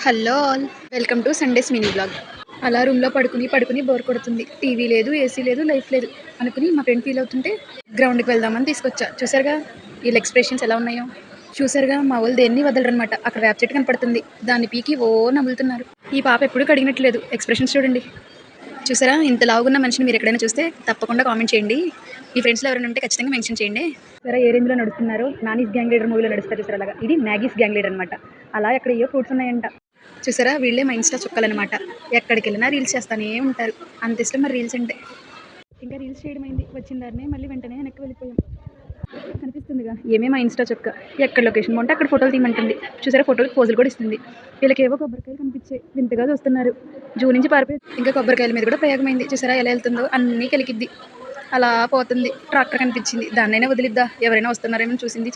Hello all, welcome to Sundays mini blog. అలా రూమ్లో పడుకుని బోర్ కొడుతుంది. టీవీ లేదు, ఏసీ లేదు, లైఫ్ లేదు అనుకుని మా ఫ్రెండ్ ఫీల్ అవుతుంటే గ్రౌండ్కి వెళ్దామని తీసుకొచ్చా. చూసారుగా వీళ్ళ ఎక్స్ప్రెషన్స్ ఎలా ఉన్నాయో. చూసారుగా మా వాళ్ళు దేన్ని వదలరనమాట. అక్కడ వేప చెట్టు కనపడుతుంది, దాన్ని పీకి ఓ నవ్వులుతున్నారు. ఈ పాప ఎప్పుడు కడిగినట్లేదు. ఎక్స్ప్రెషన్స్ చూడండి. చూసారా, ఇంత లావుగున్న మనిషిని మీరు ఎక్కడైనా చూస్తే తప్పకుండా కామెంట్ చేయండి. మీ ఫ్రెండ్స్లో ఎవరైనా ఉంటే ఖచ్చితంగా మెన్షన్ చేయండి. సరే, ఏ రేంజ్లో నడుస్తున్నారు. నానీస్ గ్యాంగ్ లీడర్ మూవీలో నడుస్తారు చూసారు అలాగా. ఇది మ్యాగీస్ గ్యాంగ్ లీడర్ అనమాట. అలా ఎక్కడ ఏయో ఫ్రూట్స్ ఉన్నాయంట. చూసారా, వీళ్ళే మా ఇన్స్టా చుక్కలనమాట. ఎక్కడికి వెళ్ళినా రీల్స్ చేస్తానే ఉంటారు. అంత ఇష్టం మరి రీల్స్ అంటే. ఇంకా రీల్స్ చేయడం అయింది, వచ్చిన దారినే మళ్ళీ వెంటనే వెనక్కి వెళ్ళిపోయాం. కనిపిస్తుందిగా ఏమే మా ఇన్స్టా చుక్క. ఎక్కడ లొకేషన్ బాగుంటే అక్కడ ఫోటోలు తీయమంటుంది. చూసారా, ఫోటోకి పోజులు కూడా ఇస్తుంది. వీళ్ళకి ఏవో కొబ్బరికాయలు కనిపించే వింతగా చూస్తున్నారు. జూ నుంచి పారిపోయి ఇంకా కొబ్బరికాయల మీద కూడా ప్రయోగమైంది. చూసారా ఎలా వెళ్తుందో, అన్నీ కలికిద్ది. అలా పోతుంది. ట్రాక్టర్ కనిపించింది, దాన్నైనా వదిలిద్దా, ఎవరైనా వస్తున్నారేమో చూసింది,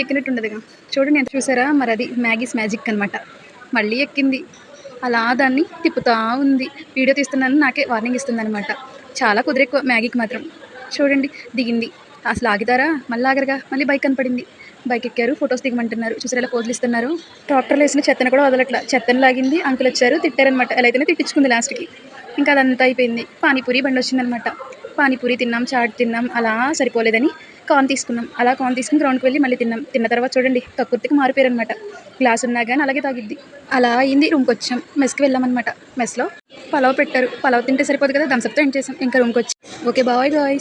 ఎక్కినట్టు ఉండదుగా. చూడండి ఎంత. చూసారా, మరి అది మ్యాగీస్ మ్యాజిక్ అనమాట. మళ్ళీ ఎక్కింది. అలా దాన్ని తిప్పుతా ఉంది. వీడియో తీస్తున్నాను, నాకే వార్నింగ్ ఇస్తుంది అనమాట. చాలా కుదిరెక్కువ మ్యాగీకి మాత్రం. చూడండి, దిగింది. అసలు ఆగితారా, మళ్ళీ ఆగరుగా. మళ్ళీ బైక్ కనపడింది, బైక్ ఎక్కారు, ఫొటోస్ దిగమంటున్నారు. చూసారు ఎలా పోజులు ఇస్తున్నారు. ట్రాక్టర్లో వేసిన చెత్తను కూడా వదలట్లా. చెత్తను లాగింది, అంకుల్ వచ్చారు, తిట్టారనమాట. ఎలా అయితేనే తిట్టించుకుంది లాస్ట్కి. ఇంకా అదంతా అయిపోయింది. పానీపూరి బండి వచ్చిందనమాట. పానీపూరి తిన్నాం, చాట్ తిన్నాం. అలా సరిపోలేదని కార్న్ తీసుకున్నాం. అలా కార్న్ తీసుకుని గ్రౌండ్కి వెళ్ళి మళ్ళీ తిన్నాం. తిన్న తర్వాత చూడండి, కక్కుర్తికి మారిపోయారనమాట. గ్లాస్ ఉన్నా కానీ అలాగే తాగిద్ది. అలా అయింది. రూమ్కి వచ్చాం, మెస్కి వెళ్ళామన్నమాట. మెస్లో పలావ్ పెట్టారు. పలావ్ తింటే సరిపోదు కదా, థమ్స్అప్తో ఎండ్ చేసాం. ఇంకా రూమ్కి వచ్చి ఓకే బాయ్ గాయ్స్.